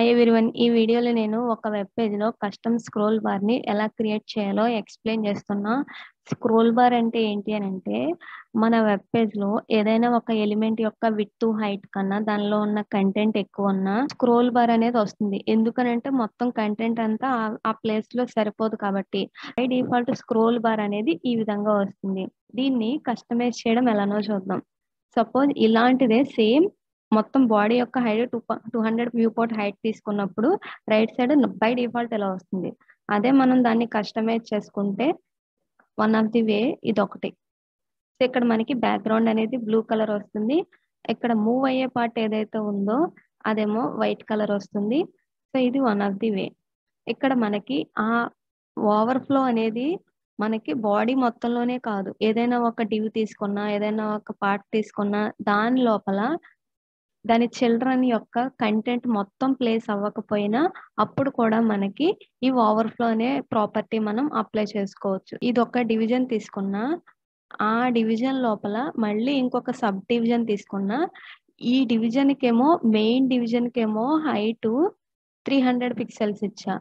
Hi everyone. ఈ వీడియోలో నేను ఒక వెబ్ పేజ్‌లో కస్టమ్ స్క్రోల్ బార్‌ని ఎలా క్రియేట్ చేయాలో ఎక్స్‌ప్లెయిన్ చేస్తున్నా. స్క్రోల్ బార్ అంటే ఏంటి అనంటే, మన వెబ్ పేజ్‌లో ఏదైనా ఒక ఎలిమెంట్ యొక్క విడ్త్, హైట్ కన్నా దానిలో ఉన్న కంటెంట్ ఎక్కువున్నా స్క్రోల్ బార్ అనేది వస్తుంది. ఎందుకనంటే మొత్తం కంటెంట్ అంతా ఆ ప్లేస్‌లో సరిపోదు కాబట్టి. బై డిఫాల్ట్ స్క్రోల్ బార్ అనేది ఈ విధంగా వస్తుంది. దీన్ని కస్టమైజ్ చేయడం ఎలానో చూద్దాం. సపోజ్ ఇలాంటిదే సేమ్ మొత్తం బాడీ యొక్క హైట్ 200 వ్యూ పోర్ట్ హైట్ తీసుకున్నప్పుడు రైట్ సైడ్ బై డిఫాల్ట్ ఇలా వస్తుంది. అదే మనం దాన్ని కస్టమైజ్ చేసుకుంటే వన్ ఆఫ్ ది వే ఇదొకటి. సో ఇక్కడ మనకి బ్యాక్గ్రౌండ్ అనేది బ్లూ కలర్ వస్తుంది. ఇక్కడ మూవ్ అయ్యే పార్ట్ ఏదైతే ఉందో అదేమో వైట్ కలర్ వస్తుంది. సో ఇది వన్ ఆఫ్ ది వే. ఇక్కడ మనకి ఆ ఓవర్ఫ్లో అనేది మనకి బాడీ మొత్తంలోనే కాదు, ఏదైనా ఒక డివ్ తీసుకున్నా, ఏదైనా ఒక పార్ట్ తీసుకున్నా దాని లోపల దాని చిల్డ్రన్ యొక్క కంటెంట్ మొత్తం ప్లేస్ అవ్వకపోయినా అప్పుడు కూడా మనకి ఈ ఓవర్ఫ్లో అనే ప్రాపర్టీ మనం అప్లై చేసుకోవచ్చు. ఇది ఒక డివిజన్ తీసుకున్నా, ఆ డివిజన్ లోపల మళ్ళీ ఇంకొక సబ్ డివిజన్ తీసుకున్నా, ఈ డివిజన్కేమో మెయిన్ డివిజన్కేమో హైట్ 300 పిక్సెల్స్ ఇచ్చా,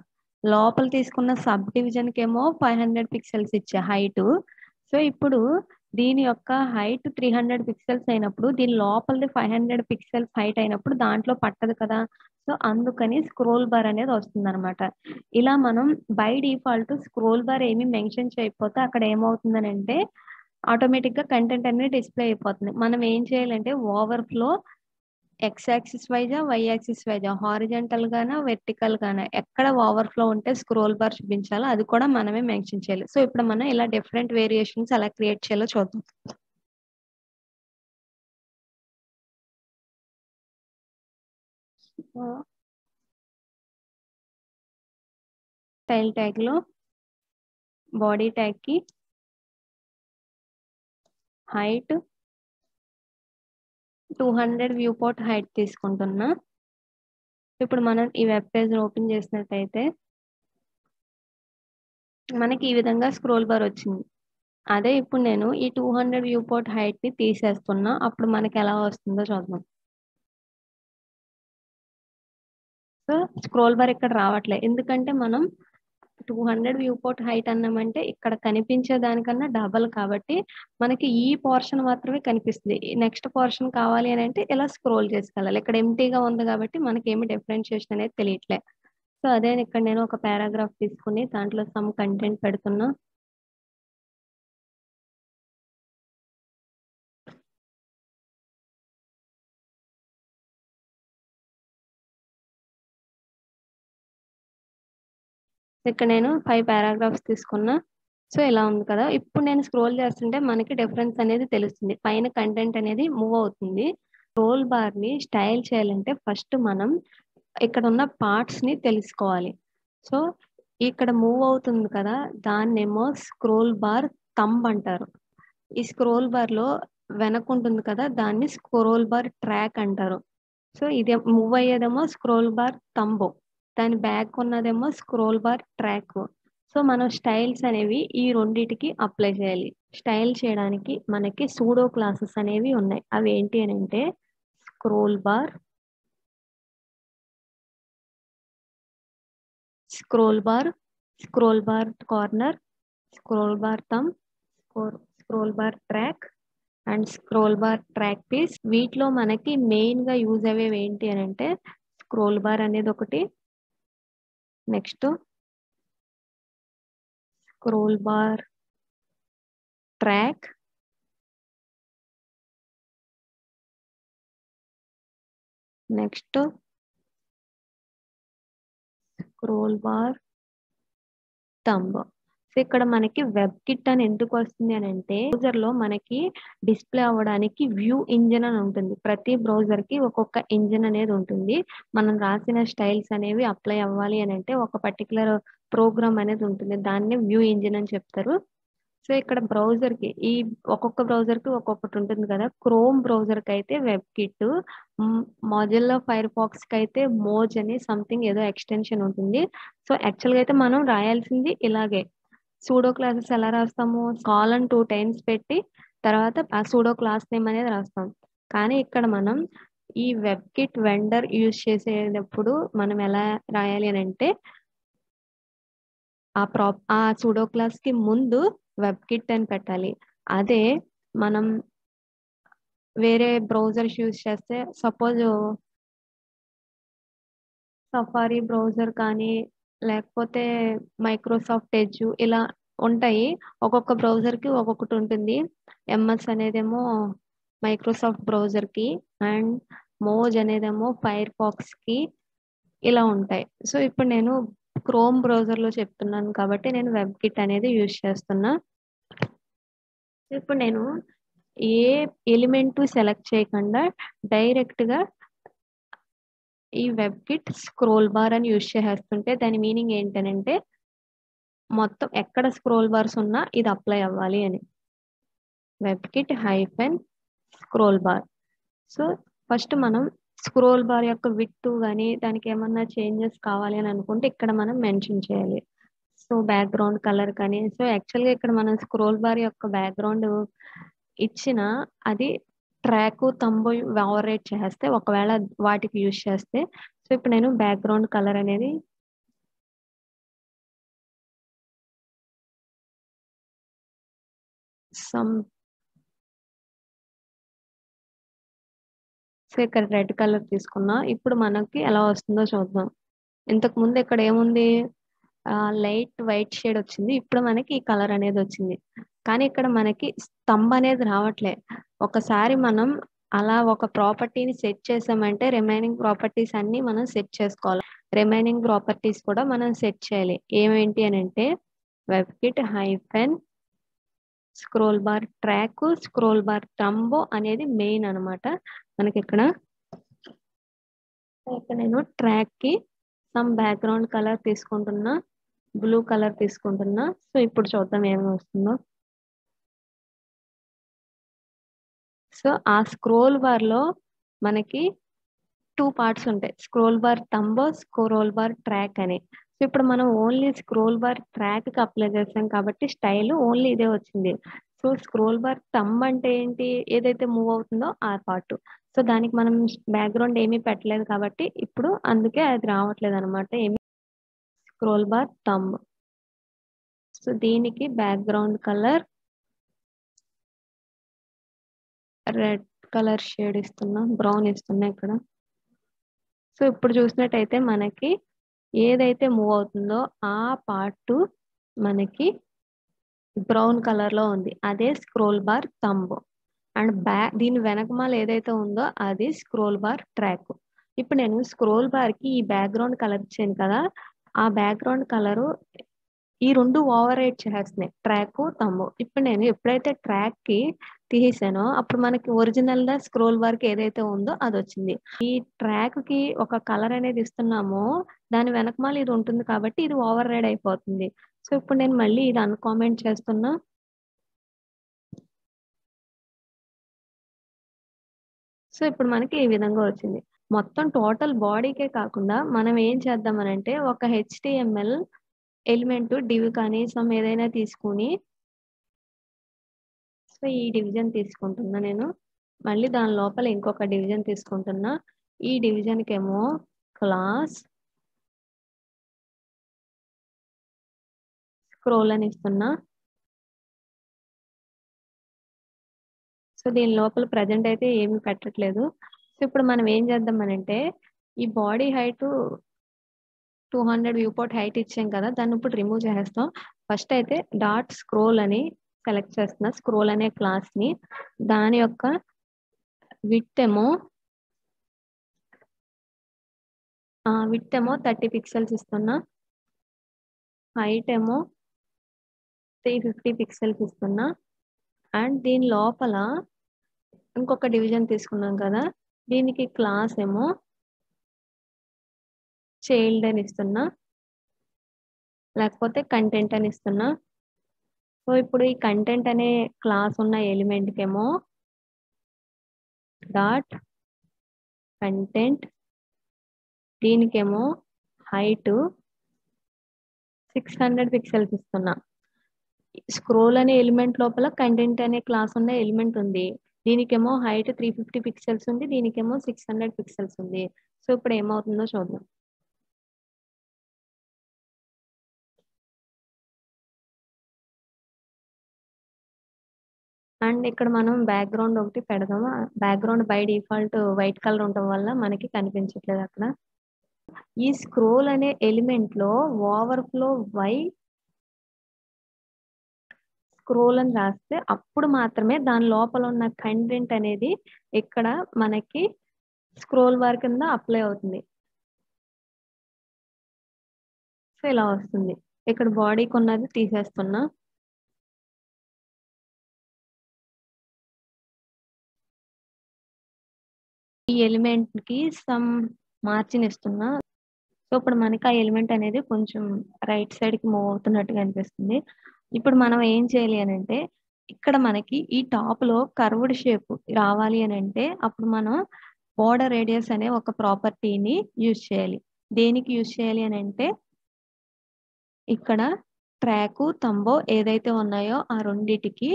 లోపల తీసుకున్న సబ్ డివిజన్కేమో 500 పిక్సెల్స్ ఇచ్చా హైట్. సో ఇప్పుడు దీని యొక్క హైట్ 300 పిక్సెల్స్ అయినప్పుడు దీని లోపలిది 500 పిక్సెల్స్ హైట్ అయినప్పుడు దాంట్లో పట్టదు కదా. సో అందుకని స్క్రోల్ బార్ అనేది వస్తుంది అనమాట. ఇలా మనం బై డిఫాల్ట్ స్క్రోల్ బార్ ఏమి మెన్షన్ చేయకపోతే అక్కడ ఏమవుతుందనంటే ఆటోమేటిక్గా కంటెంట్ అనేది డిస్ప్లే అయిపోతుంది. మనం ఏం చేయాలంటే ఓవర్ఫ్లో ఎక్స్ యాక్సిస్ వైజా, వై యాక్సిస్ వైజా, హారిజెంటల్ గానా, వెర్టికల్ గానా, ఎక్కడ ఓవర్ఫ్లో ఉంటే స్క్రోల్ బార్ చూపించాలో అది కూడా మనమే మెన్షన్ చేయాలి. సో ఇప్పుడు మనం ఇలా డిఫరెంట్ వేరియేషన్స్ ఎలా క్రియేట్ చేయాలో చూద్దాం. స్టైల్ ట్యాగ్ లో బాడీ ట్యాగ్ కి హైట్ 200 వ్యూ పోర్ట్ హైట్ తీసుకుంటున్నా. ఇప్పుడు మనం ఈ వెబ్ పేజ్ ఓపెన్ చేసినట్టయితే మనకి ఈ విధంగా స్క్రోల్ బార్ వచ్చింది. అదే ఇప్పుడు నేను ఈ 200 వ్యూ పోర్ట్ హైట్ ని తీసేస్తున్నా, అప్పుడు మనకి ఎలా వస్తుందో చూద్దాం. సో స్క్రోల్ బార్ ఇక్కడ రావట్లే, ఎందుకంటే మనం 200 వ్యూ పోర్ట్ హైట్ అన్నామంటే ఇక్కడ కనిపించే దానికన్నా డబల్ కాబట్టి మనకి ఈ పోర్షన్ మాత్రమే కనిపిస్తుంది. నెక్స్ట్ పోర్షన్ కావాలి అని అంటే ఇలా స్క్రోల్ చేసుకెళ్ళాలి. ఇక్కడ ఎంటీగా ఉంది కాబట్టి మనకి ఏమి డిఫరెన్షియేషన్ అనేది తెలియట్లే. సో అదే ఇక్కడ నేను ఒక పారాగ్రాఫ్ తీసుకుని దాంట్లో సమ్ కంటెంట్ పెడుతున్నా. ఇక్కడ నేను 5 పారాగ్రాఫ్స్ తీసుకున్నా. సో ఇలా ఉంది కదా. ఇప్పుడు నేను స్క్రోల్ చేస్తుంటే మనకి డిఫరెన్స్ అనేది తెలుస్తుంది, పైన కంటెంట్ అనేది మూవ్ అవుతుంది. స్క్రోల్ బార్ ని స్టైల్ చేయాలంటే ఫస్ట్ మనం ఇక్కడ ఉన్న పార్ట్స్ ని తెలుసుకోవాలి. సో ఇక్కడ మూవ్ అవుతుంది కదా, దాన్నేమో స్క్రోల్ బార్ థంబ్ అంటారు. ఈ స్క్రోల్ బార్ లో వెనక ఉంటుంది కదా, దాన్ని స్క్రోల్ బార్ ట్రాక్ అంటారు. సో ఇది మూవ్ అయ్యేదేమో స్క్రోల్ బార్ థంబ్, దాని బ్యాక్ ఉన్నదేమో స్క్రోల్ బార్ ట్రాక్. సో మనం స్టైల్స్ అనేవి ఈ రెండిటికి అప్లై చేయాలి. స్టైల్ చేయడానికి మనకి సూడో క్లాసెస్ అనేవి ఉన్నాయి. అవి ఏంటి అని అంటే scroll bar, scroll bar, scroll bar corner, scroll bar thumb, scroll bar track and scroll bar track piece. వీటిలో మనకి మెయిన్ గా యూజ్ అయ్యేవి ఏంటి అని అంటే స్క్రోల్ బార్ అనేది ఒకటి, next scroll bar track, next scroll bar thumb. So ఇక్కడ మనకి వెబ్ కిట్ అని ఎందుకు వస్తుంది అని అంటే బ్రౌజర్ లో మనకి డిస్ప్లే అవ్వడానికి వ్యూ ఇంజిన్ అని ఉంటుంది. ప్రతి బ్రౌజర్ కి ఒక్కొక్క ఇంజిన్ అనేది ఉంటుంది. మనం రాసిన స్టైల్స్ అనేవి అప్లై అవ్వాలి అని అంటే ఒక పర్టికులర్ ప్రోగ్రామ్ అనేది ఉంటుంది, దాన్ని వ్యూ ఇంజిన్ అని చెప్తారు. సో ఇక్కడ బ్రౌజర్ కి ఈ ఒక్కొక్క బ్రౌజర్ కి ఒక్కొక్కటి ఉంటుంది కదా. క్రోమ్ బ్రౌజర్ కి అయితే WebKit, Mozilla Firefox కి అయితే మోజ్ అని సంథింగ్ ఏదో ఎక్స్టెన్షన్ ఉంటుంది. సో యాక్చువల్గా అయితే మనం రాయాల్సింది ఇలాగే. సూడో క్లాసెస్ ఎలా రాస్తాము, కాలన్ 2 టైమ్స్ పెట్టి తర్వాత ఆ సూడో క్లాస్ నేమ్ అనేది రాస్తాం. కానీ ఇక్కడ మనం ఈ వెబ్కిట్ వెండర్ యూజ్ చేసేటప్పుడు మనం ఎలా రాయాలి అని అంటే ఆ సూడో క్లాస్ కి ముందు వెబ్కిట్ అని పెట్టాలి. అదే మనం వేరే బ్రౌజర్స్ యూజ్ చేస్తే సపోజ్ సఫారీ బ్రౌజర్ కానీ లేకపోతే మైక్రోసాఫ్ట్ ఎడ్జ్ ఇలా ఉంటాయి. ఒక్కొక్క బ్రౌజర్ కి ఒక్కొక్కటి ఉంటుంది. ఎంఎస్ అనేదేమో మైక్రోసాఫ్ట్ బ్రౌజర్ కి అండ్ మోజ్ అనేదేమో ఫైర్ ఫాక్స్ కి ఇలా ఉంటాయి. సో ఇప్పుడు నేను క్రోమ్ బ్రౌజర్ లో చెప్తున్నాను కాబట్టి నేను వెబ్ కిట్ అనేది యూజ్ చేస్తున్నా. ఇప్పుడు నేను ఏ ఎలిమెంట్ సెలెక్ట్ చేయకుండా డైరెక్ట్ గా ఈ వెబ్ కిట్ స్క్రోల్ బార్ అని యూజ్ చేసేస్తుంటే దాని మీనింగ్ ఏంటనంటే మొత్తం ఎక్కడ స్క్రోల్ బార్స్ ఉన్నా ఇది అప్లై అవ్వాలి అని. Web kit hyphen scroll bar. So first మనం స్క్రోల్ బార్ యొక్క విడ్త్ కానీ దానికి ఏమన్నా చేంజెస్ కావాలి అని అనుకుంటే ఇక్కడ మనం మెన్షన్ చేయాలి. సో బ్యాక్గ్రౌండ్ కలర్ కానీ సో యాక్చువల్గా ఇక్కడ మనం స్క్రోల్ బార్ యొక్క బ్యాక్గ్రౌండ్ ఇచ్చిన అది ట్రాక్ తంబు ఓవర్ చేస్తే ఒకవేళ వాటికి యూజ్ చేస్తే సో ఇప్పుడు నేను బ్యాక్గ్రౌండ్ కలర్ అనేది సో ఇక్కడ రెడ్ కలర్ తీసుకున్నా. ఇప్పుడు మనకి ఎలా వస్తుందో చూద్దాం. ఇంతకు ముందు ఇక్కడ ఏముంది లైట్ వైట్ షేడ్ వచ్చింది. ఇప్పుడు మనకి ఈ కలర్ అనేది వచ్చింది. కానీ ఇక్కడ మనకి స్తంభ అనేది రావట్లే. ఒకసారి మనం అలా ఒక ప్రాపర్టీని సెట్ చేసామంటే రిమైనింగ్ ప్రాపర్టీస్ అన్ని మనం సెట్ చేసుకోవాలి. రిమైనింగ్ ప్రాపర్టీస్ కూడా మనం సెట్ చేయాలి. ఏమేంటి అని అంటే web kit hyphen scroll bar track scroll bar తంబో అనేది మెయిన్ అన్నమాట మనకి ఇక్కడ. నేను ట్రాక్ కి సమ్ బ్యాక్గ్రౌండ్ కలర్ తీసుకుంటున్నా, బ్లూ కలర్ తీసుకుంటున్నా. సో ఇప్పుడు చూద్దాం ఏమి వస్తుందో. సో ఆ స్క్రోల్ బార్ లో మనకి 2 పార్ట్స్ ఉంటాయి. స్క్రోల్ బార్ తంబో స్క్రోల్ బార్ ట్రాక్ అని. సో ఇప్పుడు మనం ఓన్లీ స్క్రోల్ బార్ ట్రాక్ కి అప్లై చేస్తాం కాబట్టి స్టైల్ ఓన్లీ ఇదే వచ్చింది. సో స్క్రోల్ బార్ తంబ్ అంటే ఏంటి, ఏదైతే మూవ్ అవుతుందో ఆ పార్ట్. సో దానికి మనం బ్యాక్గ్రౌండ్ ఏమీ పెట్టలేదు కాబట్టి ఇప్పుడు అందుకే అది రావట్లేదు అనమాట. ఏమి స్క్రోల్ బార్ తంబ్. సో దీనికి background colour red colour shade ఇస్తున్నా, బ్రౌన్ ఇస్తున్నా ఇక్కడ. సో ఇప్పుడు చూసినట్టయితే మనకి ఏదైతే మూవ్ అవుతుందో ఆ పార్ట్ మనకి బ్రౌన్ కలర్ లో ఉంది. అదే స్క్రోల్ బార్ తంబ్. అండ్ దీని వెనకమాల ఏదైతే ఉందో అది స్క్రోల్ బార్ ట్రాక్. ఇప్పుడు నేను స్క్రోల్ బార్ కి ఈ బ్యాక్గ్రౌండ్ కలర్ ఇచ్చాను కదా, ఆ బ్యాక్గ్రౌండ్ కలర్ ఈ రెండు ఓవర్ రైట్ చేస్తున్నాయి ట్రాక్ తంబు. ఇప్పుడు నేను ఎప్పుడైతే ట్రాక్ కి తీసానో అప్పుడు మనకి ఒరిజినల్ గా స్క్రోల్ బార్ కి ఏదైతే ఉందో అది వచ్చింది. ఈ ట్రాక్ కి ఒక కలర్ అనేది ఇస్తున్నామో దాని వెనకమాల ఇది ఉంటుంది కాబట్టి ఇది ఓవర్ రైడ్ అయిపోతుంది. సో ఇప్పుడు నేను మళ్ళీ ఇది అన్కామెంట్ చేస్తున్నా. సో ఇప్పుడు మనకి ఈ విధంగా వచ్చింది. మొత్తం టోటల్ బాడీకే కాకుండా మనం ఏం చేద్దామనంటే ఒక హెచ్టిఎంఎల్ ఎలిమెంట్ డివ్ కానీ సమ్ ఏదైనా తీసుకుని సో ఈ డివిజన్ తీసుకుంటున్నా నేను. మళ్ళీ దాని లోపల ఇంకొక డివిజన్ తీసుకుంటున్నా. ఈ డివిజన్ కేమో క్లాస్ స్క్రోల్ అని ఇస్తున్నా. సో దీని లోపల ప్రజెంట్ అయితే ఏమి పెట్టట్లేదు. సో ఇప్పుడు మనం ఏం చేద్దామనంటే ఈ body height 200 view port height ఇచ్చాం కదా, దాన్ని ఇప్పుడు రిమూవ్ చేసేస్తాం. ఫస్ట్ అయితే డాట్ స్క్రోల్ అని సెలెక్ట్ చేస్తున్నా, స్క్రోల్ అనే క్లాస్ ని. దాని యొక్క విడ్త్ ఏమో 30 పిక్సెల్స్ ఇస్తున్నా. హైట్ ఏమో 350 పిక్సెల్స్ ఇస్తున్నా. అండ్ దీని లోపల ఇంకొక డివిజన్ తీసుకున్నాం కదా, దీనికి క్లాస్ ఏమో చైల్డ్ అని ఇస్తున్నా, లేకపోతే కంటెంట్ అని ఇస్తున్నా. సో ఇప్పుడు ఈ కంటెంట్ అనే క్లాస్ ఉన్న ఎలిమెంట్ కేమో డాట్ కంటెంట్, దీనికేమో హైట్ 600 పిక్సెల్స్ ఇస్తున్నా. స్క్రోల్ అనే ఎలిమెంట్ లోపల కంటెంట్ అనే క్లాస్ ఉన్న ఎలిమెంట్ ఉంది. దీనికేమో హైట్ 350 పిక్సెల్స్ ఉంది, దీనికేమో 600 పిక్సెల్స్ ఉంది. సో ఇప్పుడు ఏమవుతుందో చూద్దాం. అండ్ ఇక్కడ మనం బ్యాక్గ్రౌండ్ ఒకటి పెడదాం. Background by default white colour ఉండటం వల్ల మనకి కనిపించట్లేదు అక్కడ. ఈ స్క్రోల్ అనే ఎలిమెంట్ లో ఓవర్ఫ్లో వై స్క్రోల్ అని రాస్తే అప్పుడు మాత్రమే దాని లోపల ఉన్న కంటెంట్ అనేది ఇక్కడ మనకి స్క్రోల్ బార్ కింద అప్లై అవుతుంది. సో ఇలా వస్తుంది. ఇక్కడ బాడీకి ఉన్నది తీసేస్తున్నా. ఈ ఎలిమెంట్ కి సమ్ మార్జిన్ ఇస్తున్నా. సో ఇప్పుడు మనకి ఆ ఎలిమెంట్ అనేది కొంచెం రైట్ సైడ్ కి మూవ్ అవుతున్నట్టుగా అనిపిస్తుంది. ఇప్పుడు మనం ఏం చేయాలి అని అంటే ఇక్కడ మనకి ఈ టాప్ లో కర్వ్డ్ షేప్ రావాలి అని అంటే అప్పుడు మనం బోర్డర్ రేడియస్ అనే ఒక ప్రాపర్టీని యూజ్ చేయాలి. దేనికి యూజ్ చేయాలి అని అంటే ఇక్కడ ట్రాక్ తంబో ఏదైతే ఉన్నాయో ఆ రెండిటికి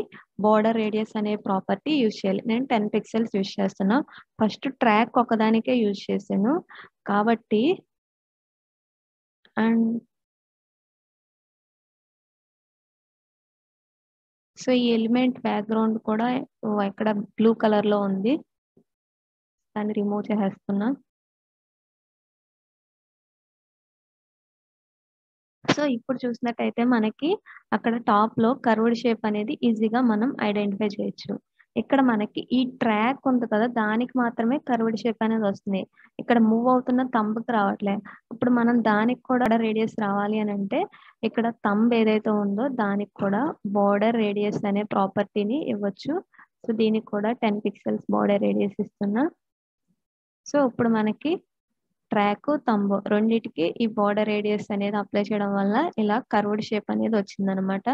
బోర్డర్ రేడియస్ అనే ప్రాపర్టీ యూజ్ చేయాలి. నేను 10 పిక్సెల్స్ యూజ్ చేస్తున్నా. ఫస్ట్ ట్రాక్ ఒకదానికే యూజ్ చేశాను కాబట్టి అండ్ సో ఈ ఎలిమెంట్ బ్యాక్గ్రౌండ్ కూడా ఇక్కడ బ్లూ కలర్ లో ఉంది. దాన్ని రిమూవ్ చేసేస్తున్నా. సో ఇప్పుడు చూసినట్టయితే మనకి అక్కడ టాప్ లో కర్వ్డ్ షేప్ అనేది ఈజీగా మనం ఐడెంటిఫై చేయొచ్చు. ఇక్కడ మనకి ఈ ట్రాక్ ఉంది కదా దానికి మాత్రమే కర్వ్డ్ షేప్ అనేది వస్తుంది. ఇక్కడ మూవ్ అవుతున్న తంబుకి రావట్లే. ఇప్పుడు మనం దానికి కూడా రేడియస్ రావాలి అని అంటే ఇక్కడ తంబ్ ఏదైతే ఉందో దానికి కూడా బోర్డర్ రేడియస్ అనే ప్రాపర్టీని ఇవ్వచ్చు. సో దీనికి కూడా 10 పిక్సెల్స్ బోర్డర్ రేడియస్ ఇస్తున్నా. సో ఇప్పుడు మనకి ట్రాక్ తంబు రెండిటికి ఈ బోర్డర్ రేడియస్ అనేది అప్లై చేయడం వల్ల ఇలా కర్వ్డ్ షేప్ అనేది వచ్చింది అనమాట.